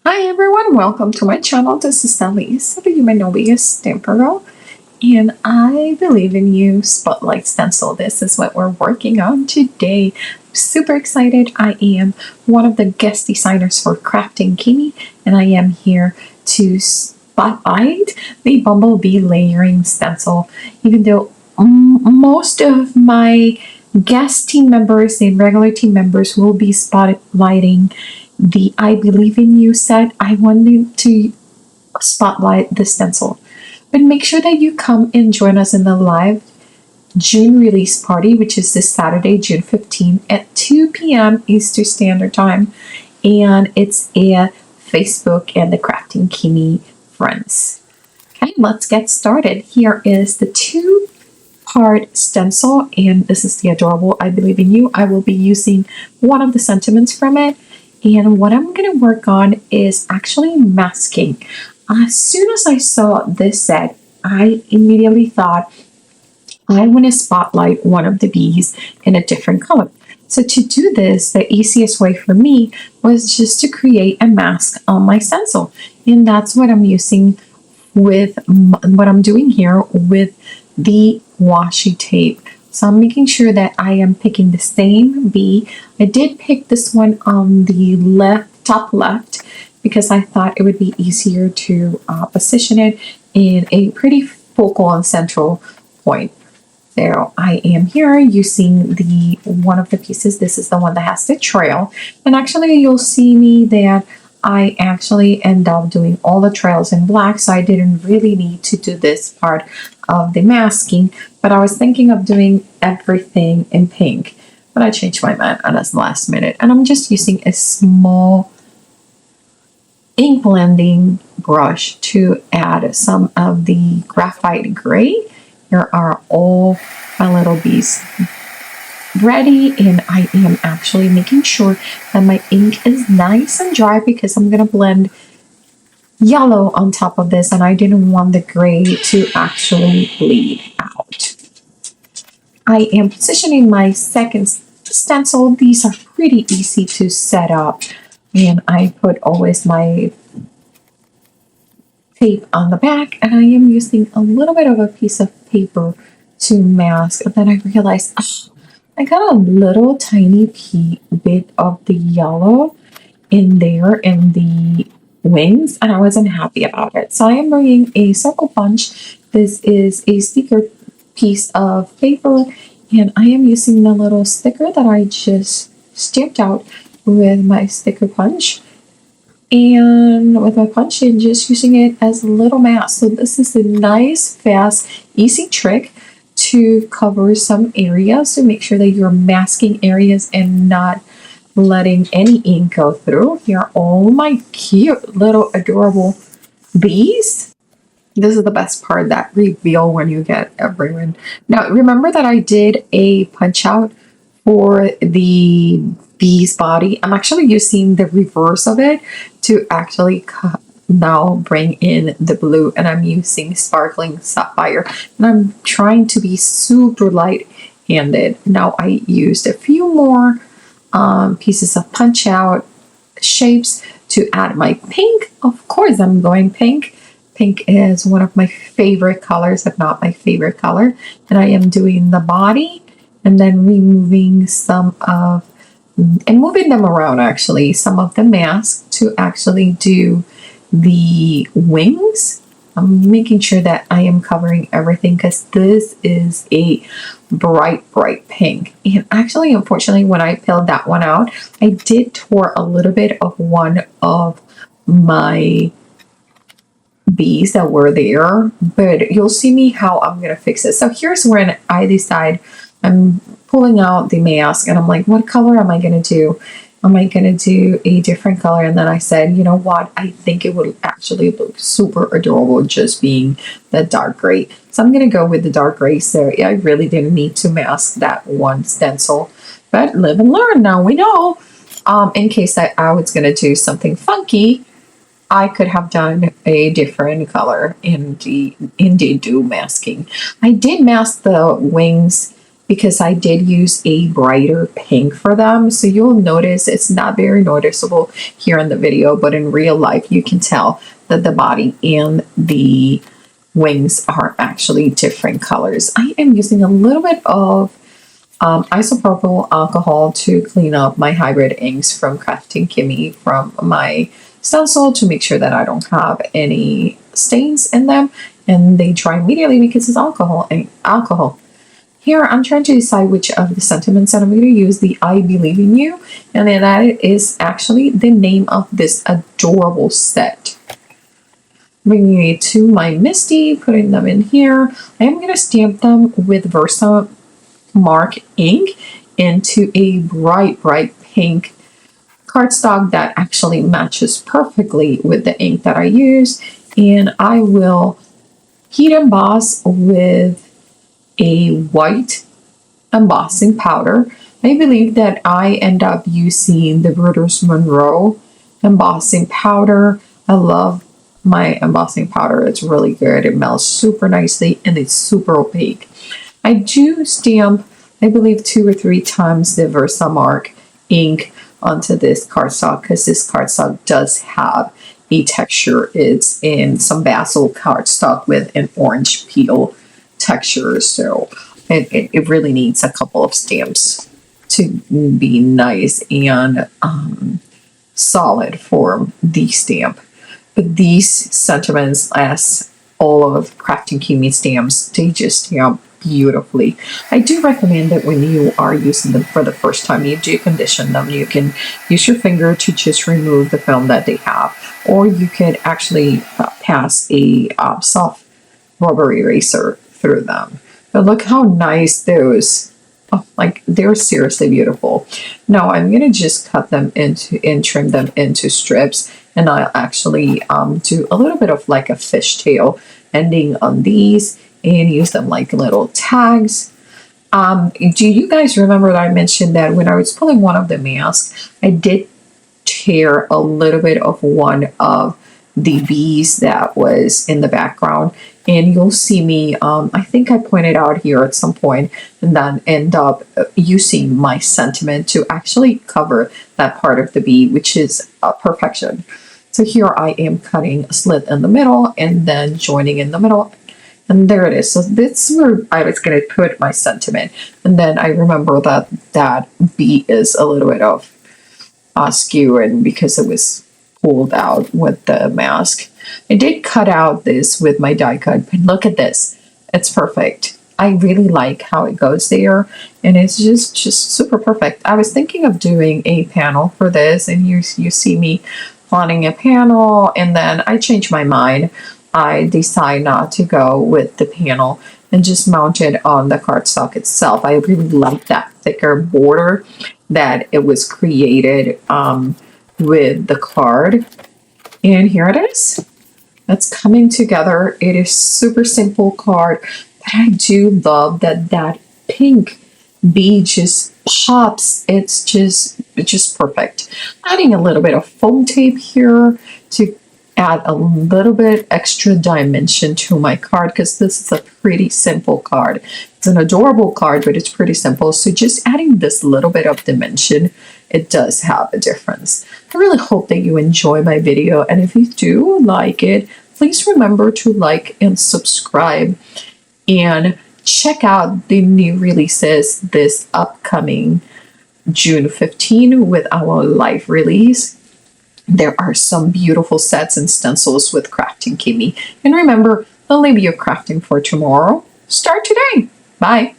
Hi everyone, welcome to my channel. This is Elise, you may know me as Stamprgrl, and I believe in you Spotlight Stencil. This is what we're working on today. I'm super excited. I am one of the guest designers for Kraftin Kimmie, and I am here to spotlight the Bumblebee layering stencil. Even though most of my guest team members and regular team members will be spotlighting the I Believe in You set, I wanted to spotlight the stencil. But make sure that you come and join us in the live June release party, which is this Saturday, June 15th at 2 p.m. Eastern Standard Time. And it's a Facebook and the Kraftin Kimmie friends. Okay, let's get started. Here is the two-part stencil, and this is the adorable I Believe in You. I will be using one of the sentiments from it. And what I'm going to work on is actually masking. As soon as I saw this set, I immediately thought I want to spotlight one of the bees in a different color. So to do this, the easiest way for me was just to create a mask on my stencil. And that's what I'm using with what I'm doing here with the washi tape. So I'm making sure that I am picking the same bee. I did pick this one on the top left because I thought it would be easier to position it in a pretty focal and central point. So I am here using one of the pieces. This is the one that has the trail. And actually you'll see me that I actually end up doing all the trails in black, so I didn't really need to do this part of the masking, but I was thinking of doing everything in pink, but I changed my mind at the last minute, and I'm just using a small ink blending brush to add some of the graphite gray. Here are all my little bees ready, and I am actually making sure that my ink is nice and dry because I'm gonna blend yellow on top of this, and I didn't want the gray to actually bleed out. I am positioning my second stencil. These are pretty easy to set up, and I put always my tape on the back, and I am using a little bit of a piece of paper to mask, and then I realized, I got a little tiny bit of the yellow in there in the wings, and I wasn't happy about it. So I am bringing a circle punch. This is a sticker piece of paper, and I am using the little sticker that I just stamped out with my sticker punch. And with my punch and just using it as a little mask. So this is a nice, fast, easy trick to cover some areas to make sure that you're masking areas and not letting any ink go through. Here are all my cute little adorable bees. This is the best part, that reveal when you get everyone. Now remember that I did a punch out for the bee's body. I'm actually using the reverse of it to actually now bring in the blue, and I'm using sparkling sapphire, and I'm trying to be super light-handed. Now I used a few more pieces of punch out shapes to add my pink. Of course I'm going pink. Pink is one of my favorite colors, if not my favorite color, and I am doing the body and then removing some of and moving them around, actually, some of the mask to actually do the wings. I'm making sure that I am covering everything because this is a bright pink. And actually, unfortunately, when I peeled that one out, I did tore a little bit of one of my bees that were there, but you'll see me how I'm gonna fix it. So here's when I decide I'm pulling out the mask, and I'm like, what color am I gonna do? Am I gonna do a different color? And then I said, you know what? I think it would actually look super adorable just being the dark gray. So I'm gonna go with the dark gray. So I really didn't need to mask that one stencil, but live and learn. Now we know. In case that I was gonna do something funky, I could have done a different color in the do masking. I did mask the wings because I did use a brighter pink for them. So you'll notice it's not very noticeable here in the video, but in real life, you can tell that the body and the wings are actually different colors. I am using a little bit of isopropyl alcohol to clean up my hybrid inks from Kraftin Kimmie from my Stencil to make sure that I don't have any stains in them, and they dry immediately because it's alcohol. Here I'm trying to decide which of the sentiments that I'm going to use, the I Believe in You, and then that is actually the name of this adorable set. Bringing it to my Misty, putting them in here. I am going to stamp them with Versamark ink into a bright pink cardstock that actually matches perfectly with the ink that I use, and I will heat emboss with a white embossing powder. I believe that I end up using the Brutus Monroe embossing powder. I love my embossing powder. It's really good. It melts super nicely and it's super opaque. I do stamp, I believe, 2 or 3 times the Versamark ink onto this cardstock because this cardstock does have a texture. It's in some basil cardstock with an orange peel texture, so it really needs a couple of stamps to be nice and solid for the stamp. But these sentiments, as all of Kraftin Kimmie stamps, they just stamp beautifully. I do recommend that when you are using them for the first time, you do condition them. You can use your finger to just remove the film that they have, or you could actually pass a soft rubber eraser through them. But look how nice those, like they're seriously beautiful. Now I'm gonna just cut them into and trim them into strips, and I'll actually do a little bit of like a fishtail ending on these and use them like little tags. Do you guys remember that I mentioned that when I was pulling one of the masks, I did tear a little bit of one of the bees that was in the background, and you'll see me, I think I pointed out here at some point, and then end up using my sentiment to actually cover that part of the bee, which is perfection. So here I am cutting a slit in the middle and then joining in the middle, and there it is. So this is where I was going to put my sentiment, and then I remember that that bee is a little bit of askew, and because it was pulled out with the mask. I did cut out this with my die cut, but look at this. It's perfect. I really like how it goes there, and it's just super perfect. I was thinking of doing a panel for this, and you see me planning a panel, and then I changed my mind. I decide not to go with the panel and just mount it on the cardstock itself. I really like that thicker border that it was created with the card, and here it is. It's coming together. It is super simple card, but I do love that that pink bee just pops. It's just perfect. Adding a little bit of foam tape here to add a little bit extra dimension to my card, because this is a pretty simple card. It's an adorable card, but it's pretty simple. So just adding this little bit of dimension, it does have a difference. I really hope that you enjoy my video, and if you do like it, please remember to like and subscribe, and check out the new releases this upcoming June 15 with our live release. There are some beautiful sets and stencils with Kraftin Kimmie. And remember, only be your crafting for tomorrow. Start today. Bye.